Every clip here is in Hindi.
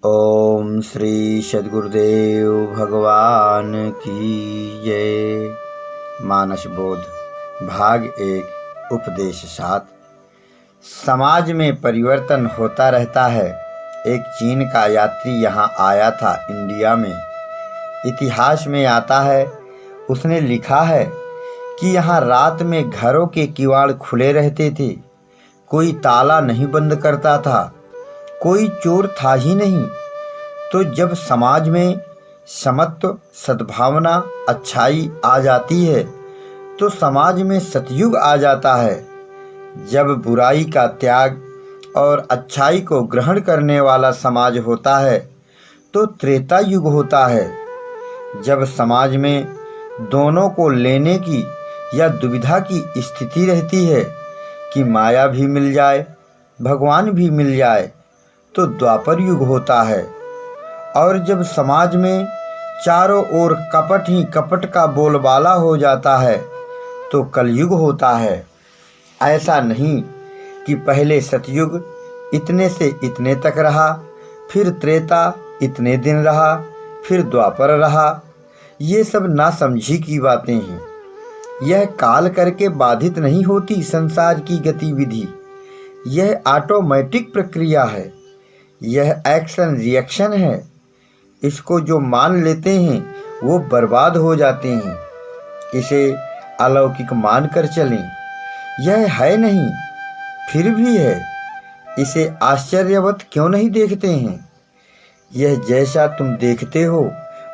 ओम श्री सद्गुरुदेव भगवान की जय। मानस बोध भाग 1 उपदेश 7। समाज में परिवर्तन होता रहता है। एक चीन का यात्री यहाँ आया था इंडिया में। इतिहास में आता है, उसने लिखा है कि यहाँ रात में घरों के किवाड़ खुले रहते थे, कोई ताला नहीं बंद करता था, कोई चोर था ही नहीं। तो जब समाज में समत्व, सद्भावना, अच्छाई आ जाती है तो समाज में सतयुग आ जाता है। जब बुराई का त्याग और अच्छाई को ग्रहण करने वाला समाज होता है तो त्रेता युग होता है। जब समाज में दोनों को लेने की या दुविधा की स्थिति रहती है कि माया भी मिल जाए, भगवान भी मिल जाए, तो द्वापर युग होता है। और जब समाज में चारों ओर कपट ही कपट का बोलबाला हो जाता है तो कलयुग होता है। ऐसा नहीं कि पहले सतयुग इतने से इतने तक रहा, फिर त्रेता इतने दिन रहा, फिर द्वापर रहा। ये सब नासमझी की बातें हैं। यह काल करके बाधित नहीं होती संसार की गतिविधि। यह ऑटोमेटिक प्रक्रिया है, यह एक्शन रिएक्शन है। इसको जो मान लेते हैं वो बर्बाद हो जाते हैं। इसे अलौकिक मानकर चलें। यह है नहीं, फिर भी है। इसे आश्चर्यवत क्यों नहीं देखते हैं? यह जैसा तुम देखते हो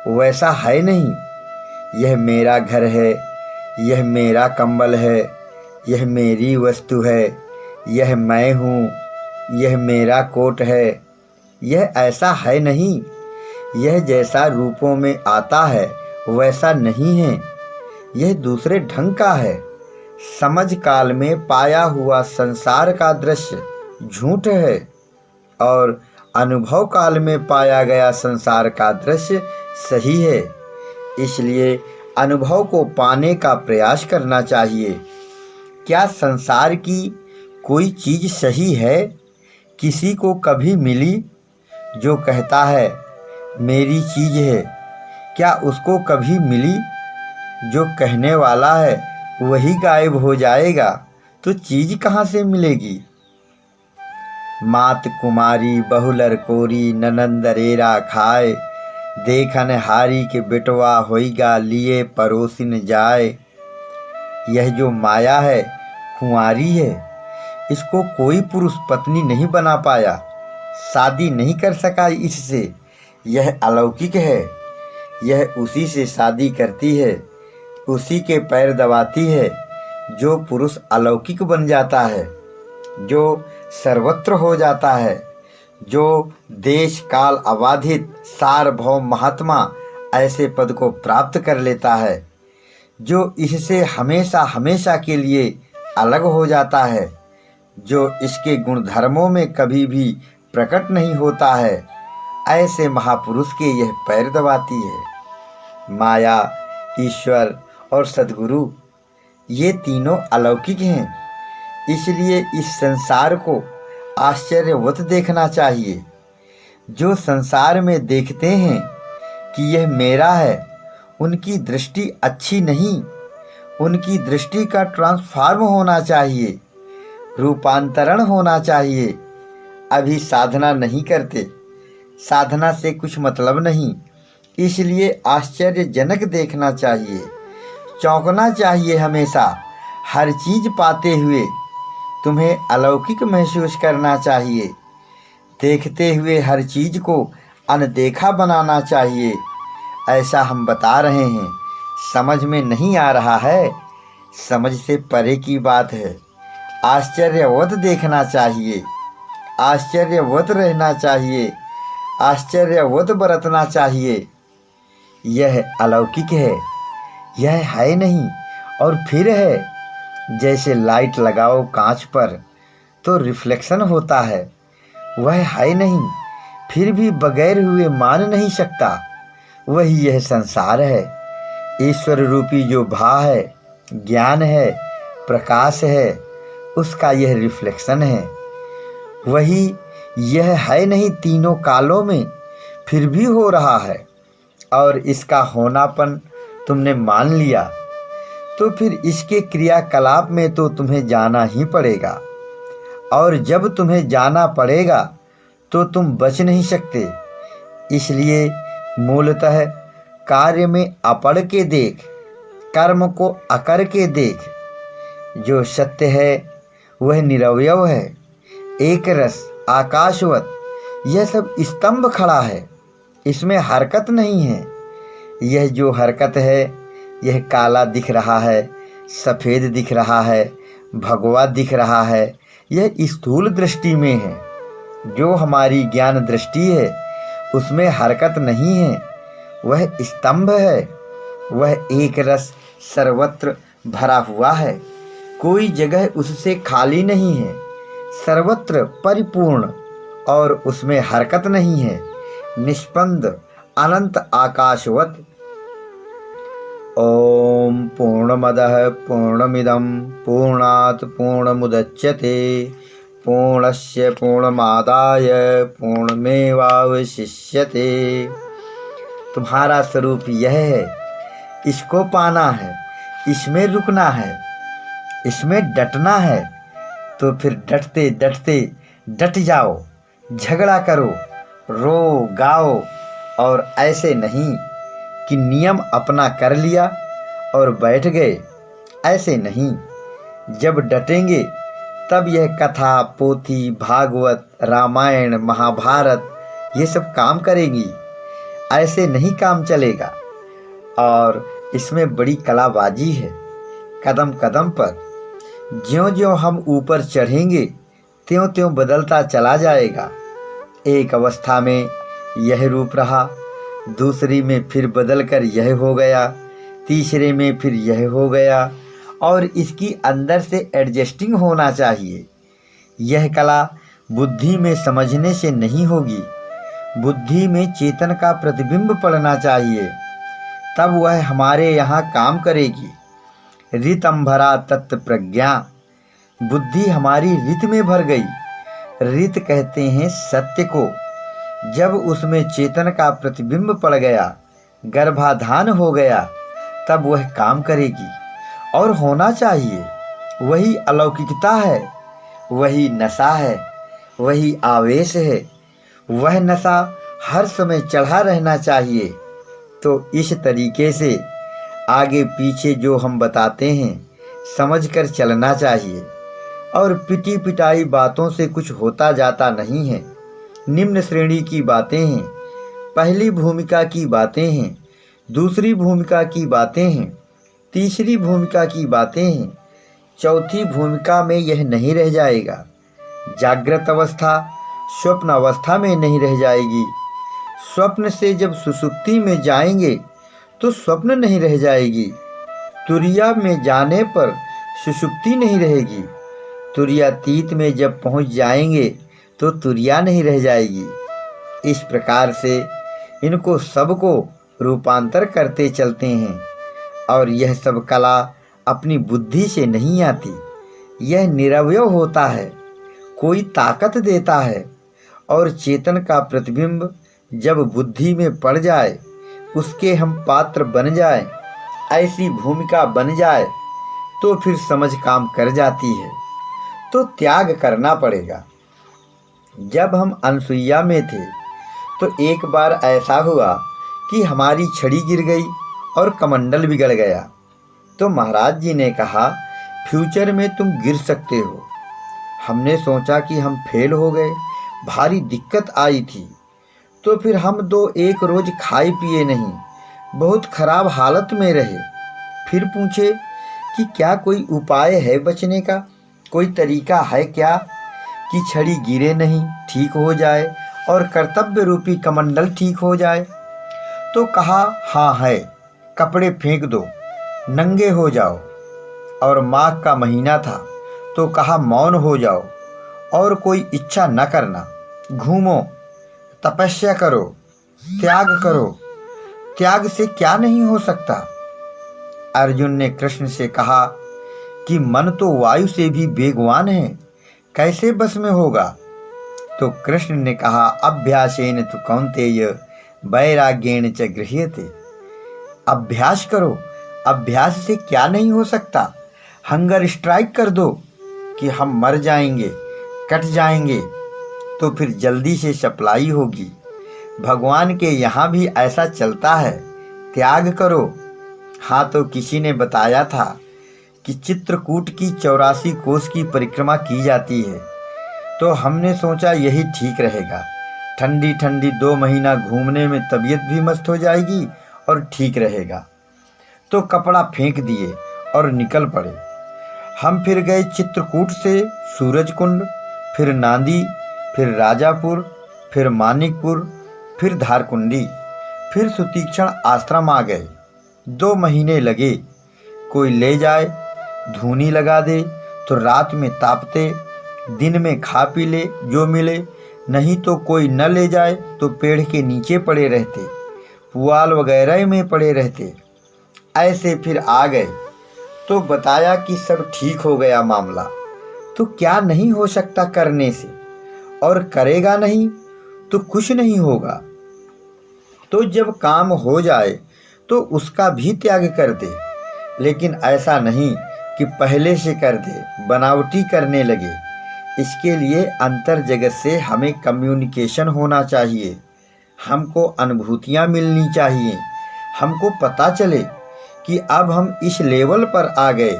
वैसा है नहीं। यह मेरा घर है, यह मेरा कंबल है, यह मेरी वस्तु है, यह मैं हूँ, यह मेरा कोट है। यह ऐसा है नहीं। यह जैसा रूपों में आता है वैसा नहीं है। यह दूसरे ढंग का है। समझ काल में पाया हुआ संसार का दृश्य झूठ है और अनुभव काल में पाया गया संसार का दृश्य सही है। इसलिए अनुभव को पाने का प्रयास करना चाहिए। क्या संसार की कोई चीज सही है? किसी को कभी मिली जो कहता है मेरी चीज है? क्या उसको कभी मिली? जो कहने वाला है वही गायब हो जाएगा तो चीज कहाँ से मिलेगी? मात कुमारी बहुलर कोरी ननंदरेरा खाए, देखन हारी के बेटवा होइगा लिए परोसिन जाए। यह जो माया है कुंवारी है। इसको कोई पुरुष पत्नी नहीं बना पाया, शादी नहीं कर सका इससे। यह अलौकिक है। यह उसी से शादी करती है, उसी के पैर दबाती है जो पुरुष अलौकिक बन जाता है, जो सर्वत्र हो जाता है, जो देश काल अबाधित सार्वभौम महात्मा ऐसे पद को प्राप्त कर लेता है, जो इससे हमेशा हमेशा के लिए अलग हो जाता है, जो इसके गुणधर्मों में कभी भी प्रकट नहीं होता है। ऐसे महापुरुष के यह पैर दबाती है। माया, ईश्वर और सद्गुरु ये तीनों अलौकिक हैं। इसलिए इस संसार को आश्चर्यवत देखना चाहिए। जो संसार में देखते हैं कि यह मेरा है, उनकी दृष्टि अच्छी नहीं। उनकी दृष्टि का ट्रांसफॉर्म होना चाहिए, रूपांतरण होना चाहिए। अभी साधना नहीं करते, साधना से कुछ मतलब नहीं। इसलिए आश्चर्यजनक देखना चाहिए, चौंकना चाहिए हमेशा। हर चीज पाते हुए तुम्हें अलौकिक महसूस करना चाहिए। देखते हुए हर चीज को अनदेखा बनाना चाहिए। ऐसा हम बता रहे हैं, समझ में नहीं आ रहा है, समझ से परे की बात है। आश्चर्यवत देखना चाहिए, आश्चर्यवत रहना चाहिए, आश्चर्यवत बरतना चाहिए। यह अलौकिक है, यह है नहीं और फिर है। जैसे लाइट लगाओ कांच पर तो रिफ्लेक्शन होता है, वह है नहीं, फिर भी बगैर हुए मान नहीं सकता। वही यह संसार है। ईश्वर रूपी जो भा है, ज्ञान है, प्रकाश है, उसका यह रिफ्लेक्शन है। वही यह है नहीं तीनों कालों में फिर भी हो रहा है और इसका होनापन तुमने मान लिया, तो फिर इसके क्रियाकलाप में तो तुम्हें जाना ही पड़ेगा। और जब तुम्हें जाना पड़ेगा तो तुम बच नहीं सकते। इसलिए मूलतः कार्य में अपढ़ के देख, कर्म को अकर के देख। जो सत्य है वह निरवयव है, एक रस आकाशवत। यह सब स्तंभ खड़ा है, इसमें हरकत नहीं है। यह जो हरकत है यह काला दिख रहा है, सफ़ेद दिख रहा है, भगवा दिख रहा है, यह स्थूल दृष्टि में है। जो हमारी ज्ञान दृष्टि है उसमें हरकत नहीं है, वह स्तंभ है। वह एक रस सर्वत्र भरा हुआ है, कोई जगह उससे खाली नहीं है, सर्वत्र परिपूर्ण और उसमें हरकत नहीं है, निष्पंद अनंत आकाशवत। ओम पूर्णमदः पूर्णमिदं पूर्णात् पूर्णमुदच्यते पूर्णस्य पूर्णमादाय पूर्णमेवावशिष्यते। तुम्हारा स्वरूप यह है, इसको पाना है, इसमें रुकना है, इसमें डटना है। तो फिर डटते डटते डट जाओ, झगड़ा करो, रो गाओ। और ऐसे नहीं कि नियम अपना कर लिया और बैठ गए, ऐसे नहीं। जब डटेंगे तब यह कथा पोथी भागवत रामायण महाभारत ये सब काम करेगी, ऐसे नहीं काम चलेगा। और इसमें बड़ी कलाबाजी है। कदम कदम पर ज्यों-ज्यों हम ऊपर चढ़ेंगे त्यों-त्यों बदलता चला जाएगा। एक अवस्था में यह रूप रहा, दूसरी में फिर बदलकर यह हो गया, तीसरे में फिर यह हो गया। और इसकी अंदर से एडजस्टिंग होना चाहिए। यह कला बुद्धि में समझने से नहीं होगी, बुद्धि में चेतन का प्रतिबिंब पड़ना चाहिए, तब वह हमारे यहाँ काम करेगी। ऋतंभरा तत्व प्रज्ञा, बुद्धि हमारी रित में भर गई। रित कहते हैं सत्य को। जब उसमें चेतन का प्रतिबिंब पड़ गया, गर्भाधान हो गया, तब वह काम करेगी और होना चाहिए। वही अलौकिकता है, वही नशा है, वही आवेश है। वह नशा हर समय चढ़ा रहना चाहिए। तो इस तरीके से आगे पीछे जो हम बताते हैं समझकर चलना चाहिए। और पिटी पिटाई बातों से कुछ होता जाता नहीं है। निम्न श्रेणी की बातें हैं, पहली भूमिका की बातें हैं, दूसरी भूमिका की बातें हैं, तीसरी भूमिका की बातें हैं, चौथी भूमिका में यह नहीं रह जाएगा। जागृत अवस्था स्वप्न अवस्था में नहीं रह जाएगी। स्वप्न से जब सुसुप्ति में जाएंगे तो स्वप्न नहीं रह जाएगी। तुरिया में जाने पर सुसुप्ति नहीं रहेगी। तुरियातीत में जब पहुंच जाएंगे तो तुरिया नहीं रह जाएगी। इस प्रकार से इनको सबको रूपांतर करते चलते हैं। और यह सब कला अपनी बुद्धि से नहीं आती, यह निरवय होता है, कोई ताकत देता है। और चेतन का प्रतिबिंब जब बुद्धि में पड़ जाए, उसके हम पात्र बन जाए, ऐसी भूमिका बन जाए, तो फिर समझ काम कर जाती है। तो त्याग करना पड़ेगा। जब हम अनसुईया में थे तो एक बार ऐसा हुआ कि हमारी छड़ी गिर गई और कमंडल बिगड़ गया। तो महाराज जी ने कहा, फ्यूचर में तुम गिर सकते हो। हमने सोचा कि हम फेल हो गए, भारी दिक्कत आई थी। तो फिर हम दो एक रोज खाए पिए नहीं, बहुत खराब हालत में रहे। फिर पूछे कि क्या कोई उपाय है बचने का, कोई तरीका है क्या कि छड़ी गिरे नहीं, ठीक हो जाए और कर्तव्य रूपी कमंडल ठीक हो जाए। तो कहा, हाँ है, कपड़े फेंक दो, नंगे हो जाओ। और माघ का महीना था तो कहा, मौन हो जाओ और कोई इच्छा न करना, घूमो, तपस्या करो, त्याग करो। त्याग से क्या नहीं हो सकता। अर्जुन ने कृष्ण से कहा कि मन तो वायु से भी वेगवान है, कैसे बस में होगा। तो कृष्ण ने कहा, अभ्यासेन तु कौन्तेय वैराग्येण च गृह्यते। अभ्यास करो, अभ्यास से क्या नहीं हो सकता। हंगर स्ट्राइक कर दो कि हम मर जाएंगे, कट जाएंगे, तो फिर जल्दी से सप्लाई होगी। भगवान के यहाँ भी ऐसा चलता है, त्याग करो। हाँ, तो किसी ने बताया था कि चित्रकूट की 84 कोस की परिक्रमा की जाती है, तो हमने सोचा यही ठीक रहेगा। ठंडी ठंडी 2 महीना घूमने में तबीयत भी मस्त हो जाएगी और ठीक रहेगा। तो कपड़ा फेंक दिए और निकल पड़े। हम फिर गए चित्रकूट से सूरज कुंड, फिर नांदी, फिर राजापुर, फिर मानिकपुर, फिर धारकुंडी, फिर सुतीक्षण आश्रम आ गए। 2 महीने लगे। कोई ले जाए, धूनी लगा दे तो रात में तापते, दिन में खा पी ले जो मिले, नहीं तो कोई न ले जाए तो पेड़ के नीचे पड़े रहते, पुआल वगैरह में पड़े रहते। ऐसे फिर आ गए तो बताया कि सब ठीक हो गया मामला। तो क्या नहीं हो सकता करने से, और करेगा नहीं तो कुछ नहीं होगा। तो जब काम हो जाए तो उसका भी त्याग कर दे, लेकिन ऐसा नहीं कि पहले से कर दे, बनावटी करने लगे। इसके लिए अंतर जगत से हमें कम्युनिकेशन होना चाहिए, हमको अनुभूतियाँ मिलनी चाहिए, हमको पता चले कि अब हम इस लेवल पर आ गए,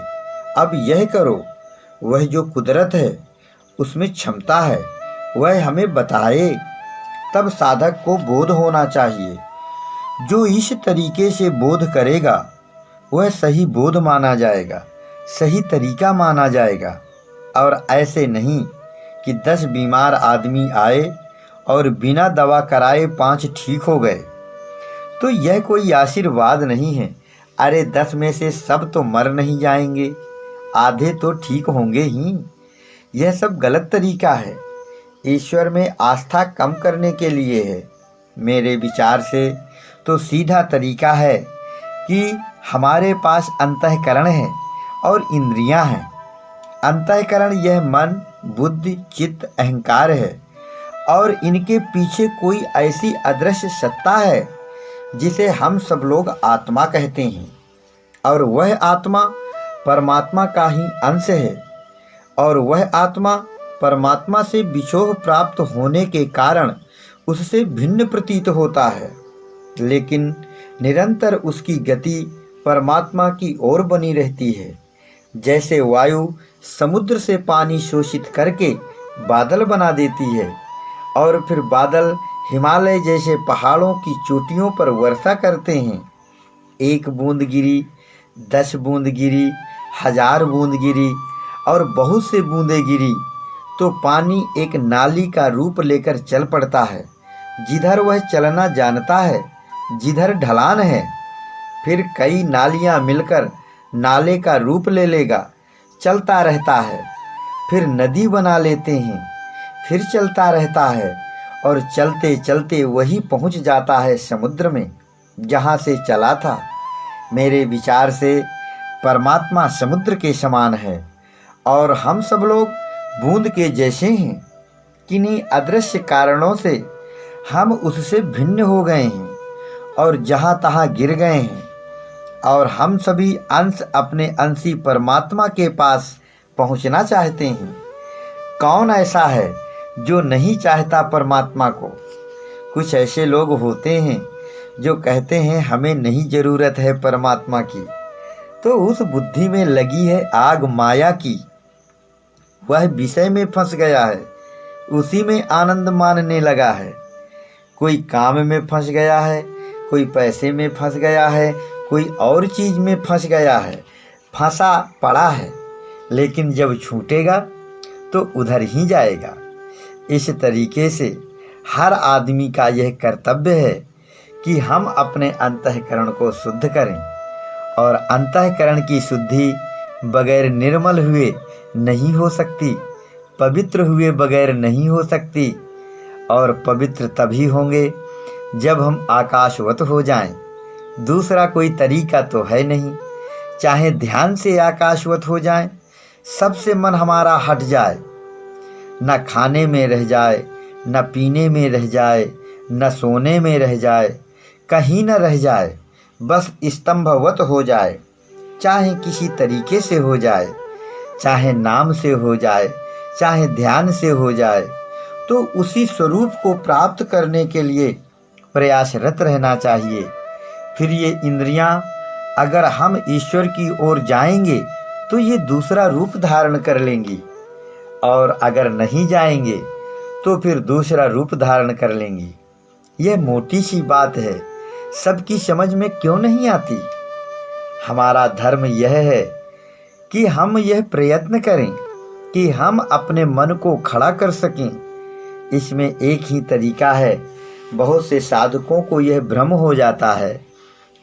अब यह करो। वह जो कुदरत है उसमें क्षमता है, वह हमें बताए, तब साधक को बोध होना चाहिए। जो इस तरीके से बोध करेगा वह सही बोध माना जाएगा, सही तरीका माना जाएगा। और ऐसे नहीं कि 10 बीमार आदमी आए और बिना दवा कराए 5 ठीक हो गए। तो यह कोई आशीर्वाद नहीं है। अरे 10 में से सब तो मर नहीं जाएंगे, आधे तो ठीक होंगे ही। यह सब गलत तरीका है, ईश्वर में आस्था कम करने के लिए है। मेरे विचार से तो सीधा तरीका है कि हमारे पास अंतःकरण है और इंद्रियां हैं। अंतःकरण यह मन, बुद्धि, चित्त, अहंकार है, और इनके पीछे कोई ऐसी अदृश्य सत्ता है जिसे हम सब लोग आत्मा कहते हैं। और वह आत्मा परमात्मा का ही अंश है, और वह आत्मा परमात्मा से विछोह प्राप्त होने के कारण उससे भिन्न प्रतीत होता है, लेकिन निरंतर उसकी गति परमात्मा की ओर बनी रहती है। जैसे वायु समुद्र से पानी शोषित करके बादल बना देती है, और फिर बादल हिमालय जैसे पहाड़ों की चोटियों पर वर्षा करते हैं। 1 बूंद गिरी, 10 बूंद गिरी, 1000 बूंद गिरी और बहुत से बूंदें गिरी तो पानी एक नाली का रूप लेकर चल पड़ता है, जिधर वह चलना जानता है, जिधर ढलान है। फिर कई नालियां मिलकर नाले का रूप ले लेगा, चलता रहता है। फिर नदी बना लेते हैं, फिर चलता रहता है, और चलते चलते वही पहुंच जाता है समुद्र में जहां से चला था। मेरे विचार से परमात्मा समुद्र के समान है और हम सब लोग बूंद के जैसे हैं। किन्हीं अदृश्य कारणों से हम उससे भिन्न हो गए हैं और जहां तहां गिर गए हैं, और हम सभी अंश अपने अंशी परमात्मा के पास पहुंचना चाहते हैं। कौन ऐसा है जो नहीं चाहता परमात्मा को? कुछ ऐसे लोग होते हैं जो कहते हैं हमें नहीं जरूरत है परमात्मा की, तो उस बुद्धि में लगी है आग माया की। वह विषय में फंस गया है, उसी में आनंद मानने लगा है। कोई काम में फंस गया है, कोई पैसे में फंस गया है, कोई और चीज में फंस गया है, फंसा पड़ा है, लेकिन जब छूटेगा तो उधर ही जाएगा। इस तरीके से हर आदमी का यह कर्तव्य है कि हम अपने अंतःकरण को शुद्ध करें, और अंतःकरण की शुद्धि बगैर निर्मल हुए नहीं हो सकती, पवित्र हुए बगैर नहीं हो सकती। और पवित्र तभी होंगे जब हम आकाशवत हो जाएं। दूसरा कोई तरीका तो है नहीं। चाहे ध्यान से आकाशवत हो जाएं, सबसे मन हमारा हट जाए, न खाने में रह जाए, न पीने में रह जाए, न सोने में रह जाए, कहीं न रह जाए, बस स्तंभवत हो जाए। चाहे किसी तरीके से हो जाए, चाहे नाम से हो जाए, चाहे ध्यान से हो जाए, तो उसी स्वरूप को प्राप्त करने के लिए प्रयासरत रहना चाहिए। फिर ये इंद्रियां, अगर हम ईश्वर की ओर जाएंगे तो ये दूसरा रूप धारण कर लेंगी, और अगर नहीं जाएंगे तो फिर दूसरा रूप धारण कर लेंगी। यह मोटी सी बात है, सबकी समझ में क्यों नहीं आती? हमारा धर्म यह है कि हम यह प्रयत्न करें कि हम अपने मन को खड़ा कर सकें। इसमें एक ही तरीका है। बहुत से साधकों को यह भ्रम हो जाता है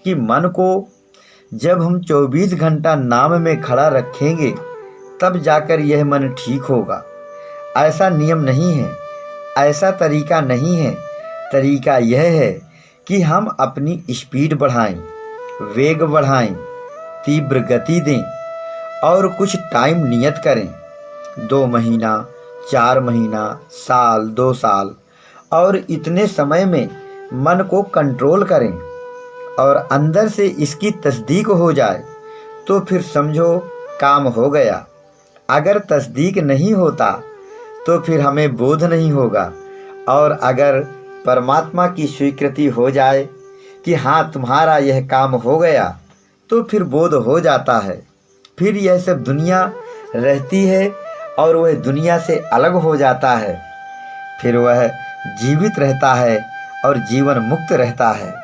कि मन को जब हम 24 घंटा नाम में खड़ा रखेंगे तब जाकर यह मन ठीक होगा। ऐसा नियम नहीं है, ऐसा तरीका नहीं है। तरीका यह है कि हम अपनी स्पीड बढ़ाएं, वेग बढ़ाएं, तीव्र गति दें और कुछ टाइम नियत करें। 2 महीना, 4 महीना, साल, 2 साल, और इतने समय में मन को कंट्रोल करें और अंदर से इसकी तस्दीक हो जाए तो फिर समझो काम हो गया। अगर तस्दीक नहीं होता तो फिर हमें बोध नहीं होगा, और अगर परमात्मा की स्वीकृति हो जाए कि हाँ तुम्हारा यह काम हो गया, तो फिर बोध हो जाता है। फिर यह सब दुनिया रहती है और वह दुनिया से अलग हो जाता है। फिर वह जीवित रहता है और जीवन मुक्त रहता है,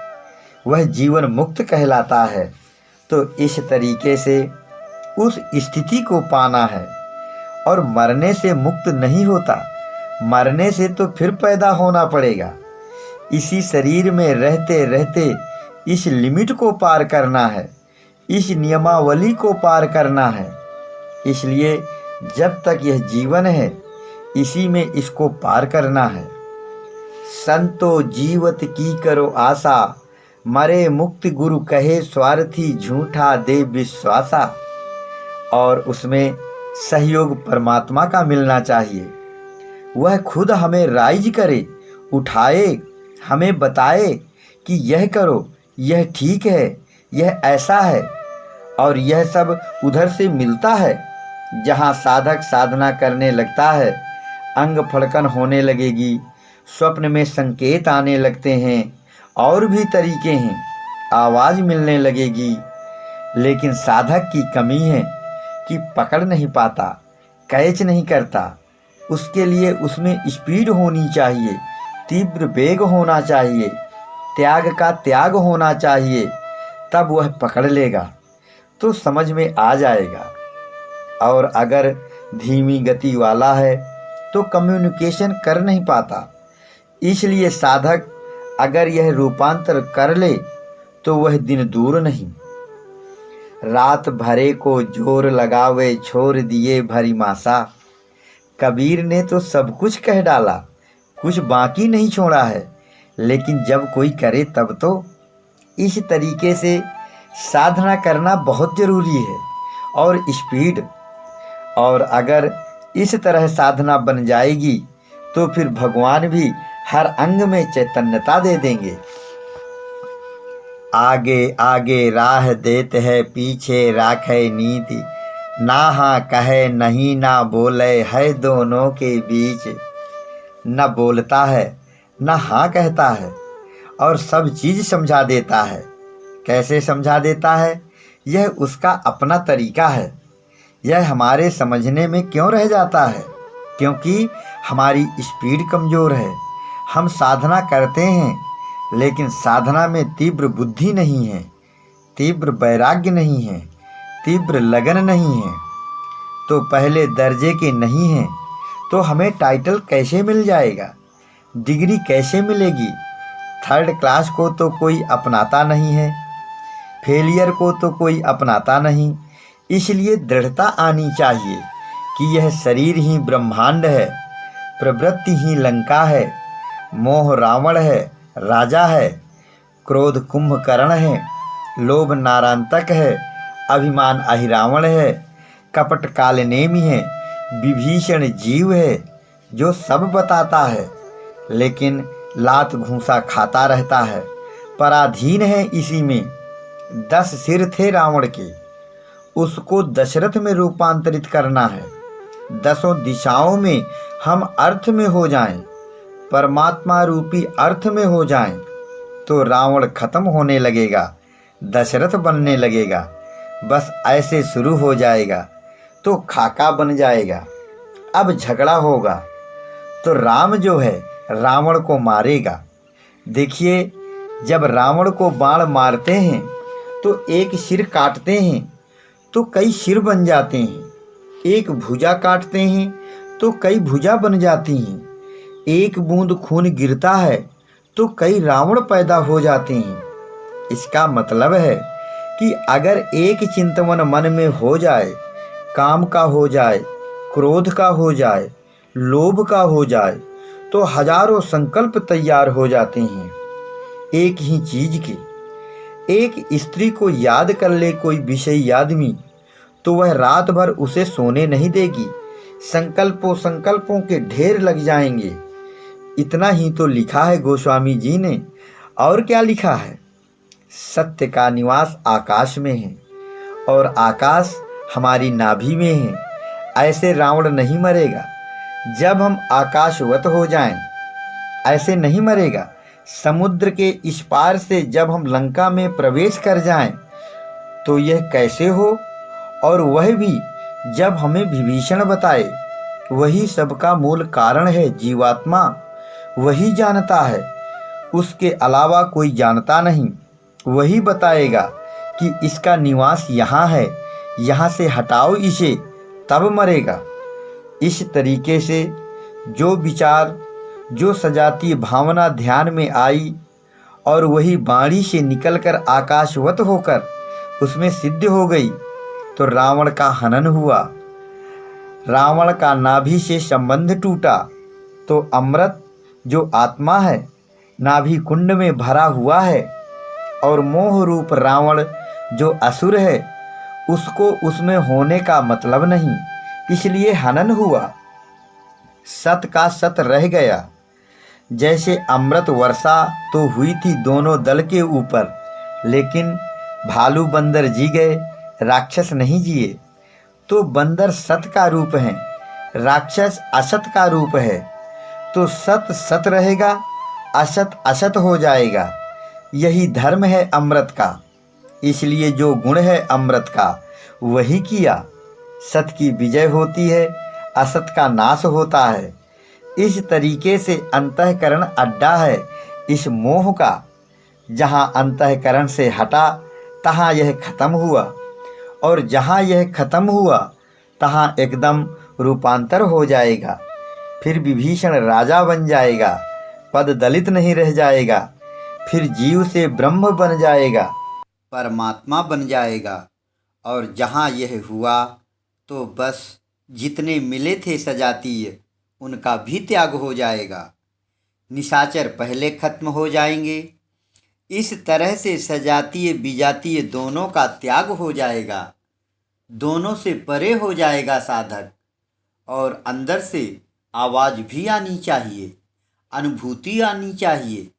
वह जीवन मुक्त कहलाता है। तो इस तरीके से उस स्थिति को पाना है, और मरने से मुक्त नहीं होता, मरने से तो फिर पैदा होना पड़ेगा। इसी शरीर में रहते रहते इस लिमिट को पार करना है, इस नियमावली को पार करना है। इसलिए जब तक यह जीवन है इसी में इसको पार करना है। संतो जीवत की करो आशा, मरे मुक्त गुरु कहे स्वार्थी झूठा दे विश्वासा। और उसमें सहयोग परमात्मा का मिलना चाहिए। वह खुद हमें राइज करे, उठाए, हमें बताए कि यह करो, यह ठीक है, यह ऐसा है। और यह सब उधर से मिलता है जहाँ साधक साधना करने लगता है। अंग फड़कन होने लगेगी, स्वप्न में संकेत आने लगते हैं, और भी तरीके हैं, आवाज़ मिलने लगेगी। लेकिन साधक की कमी है कि पकड़ नहीं पाता, कैच नहीं करता। उसके लिए उसमें स्पीड होनी चाहिए, तीव्र वेग होना चाहिए, त्याग का त्याग होना चाहिए, तब वह पकड़ लेगा तो समझ में आ जाएगा। और अगर धीमी गति वाला है तो कम्युनिकेशन कर नहीं पाता। इसलिए साधक अगर यह रूपांतर कर ले तो वह दिन दूर नहीं। रात भरे को जोर लगावे छोड़ दिए भरी मासा। कबीर ने तो सब कुछ कह डाला, कुछ बाकी नहीं छोड़ा है। लेकिन जब कोई करे तब तो। इस तरीके से साधना करना बहुत जरूरी है, और स्पीड। और अगर इस तरह साधना बन जाएगी तो फिर भगवान भी हर अंग में चैतन्यता दे देंगे। आगे आगे राह देते है, पीछे राखे नीति। ना हाँ कहे नहीं ना बोले है दोनों के बीच। न बोलता है न हाँ कहता है, और सब चीज़ समझा देता है। कैसे समझा देता है? यह उसका अपना तरीका है। यह हमारे समझने में क्यों रह जाता है? क्योंकि हमारी स्पीड कमज़ोर है। हम साधना करते हैं लेकिन साधना में तीव्र बुद्धि नहीं है, तीव्र वैराग्य नहीं है, तीव्र लगन नहीं है। तो पहले दर्जे के नहीं हैं तो हमें टाइटल कैसे मिल जाएगा, डिग्री कैसे मिलेगी? 3rd क्लास को तो कोई अपनाता नहीं है, फेलियर को तो कोई अपनाता नहीं। इसलिए दृढ़ता आनी चाहिए कि यह शरीर ही ब्रह्मांड है, प्रवृत्ति ही लंका है, मोह रावण है, राजा है, क्रोध कुंभकर्ण है, लोभ नारांतक है, अभिमान अहिरावण है, कपट कालनेमी है, विभीषण जीव है जो सब बताता है। लेकिन लात घूंसा खाता रहता है, पराधीन है इसी में। 10 सिर थे रावण के, उसको दशरथ में रूपांतरित करना है। 10 दिशाओं में हम अर्थ में हो जाएं, परमात्मा रूपी अर्थ में हो जाएं, तो रावण खत्म होने लगेगा, दशरथ बनने लगेगा। बस ऐसे शुरू हो जाएगा तो खाका बन जाएगा। अब झगड़ा होगा तो राम जो है रावण को मारेगा। देखिए, जब रावण को बाण मारते हैं तो एक सिर काटते हैं तो कई सिर बन जाते हैं। एक भुजा काटते हैं तो कई भुजा बन जाती हैं। एक बूंद खून गिरता है तो कई रावण पैदा हो जाते हैं। इसका मतलब है कि अगर एक चिंतन मन में हो जाए, काम का हो जाए, क्रोध का हो जाए, लोभ का हो जाए, तो हजारों संकल्प तैयार हो जाते हैं एक ही चीज के। एक स्त्री को याद कर ले कोई विषयी आदमी तो वह रात भर उसे सोने नहीं देगी। संकल्पों संकल्पों के ढेर लग जाएंगे। इतना ही तो लिखा है गोस्वामी जी ने। और क्या लिखा है? सत्य का निवास आकाश में है और आकाश हमारी नाभि में है। ऐसे रावण नहीं मरेगा। जब हम आकाशवत हो जाएं, ऐसे नहीं मरेगा। समुद्र के इस पार से जब हम लंका में प्रवेश कर जाएं, तो यह कैसे हो? और वह भी जब हमें विभीषण बताए, वही सबका मूल कारण है, जीवात्मा वही जानता है, उसके अलावा कोई जानता नहीं। वही बताएगा कि इसका निवास यहाँ है, यहाँ से हटाओ इसे, तब मरेगा। इस तरीके से जो विचार, जो सजातीय भावना ध्यान में आई और वही वाणी से निकलकर आकाशवत होकर उसमें सिद्ध हो गई, तो रावण का हनन हुआ। रावण का नाभि से संबंध टूटा तो अमृत जो आत्मा है नाभि कुंड में भरा हुआ है, और मोह रूप रावण जो असुर है उसको उसमें होने का मतलब नहीं, इसलिए हनन हुआ। सत का सत रह गया। जैसे अमृत वर्षा तो हुई थी दोनों दल के ऊपर, लेकिन भालू बंदर जी गए, राक्षस नहीं जिए। तो बंदर सत का रूप है, राक्षस असत का रूप है। तो सत सत रहेगा, असत असत हो जाएगा। यही धर्म है अमृत का। इसलिए जो गुण है अमृत का वही किया। सत की विजय होती है, असत का नाश होता है। इस तरीके से अंतःकरण अड्डा है इस मोह का। जहाँ अंतःकरण से हटा तहाँ यह खत्म हुआ, और जहाँ यह खत्म हुआ तहाँ एकदम रूपांतर हो जाएगा। फिर विभीषण राजा बन जाएगा, पद दलित नहीं रह जाएगा। फिर जीव से ब्रह्म बन जाएगा, परमात्मा बन जाएगा। और जहाँ यह हुआ तो बस जितने मिले थे सजातीय उनका भी त्याग हो जाएगा। निशाचर पहले खत्म हो जाएंगे। इस तरह से सजातीय विजातीय दोनों का त्याग हो जाएगा। दोनों से परे हो जाएगा साधक। और अंदर से आवाज़ भी आनी चाहिए, अनुभूति आनी चाहिए।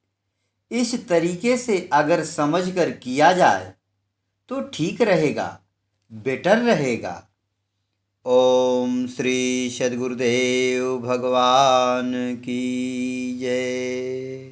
इस तरीके से अगर समझकर किया जाए तो ठीक रहेगा, बेटर रहेगा। ओम श्री सद्गुरुदेव भगवान की जय।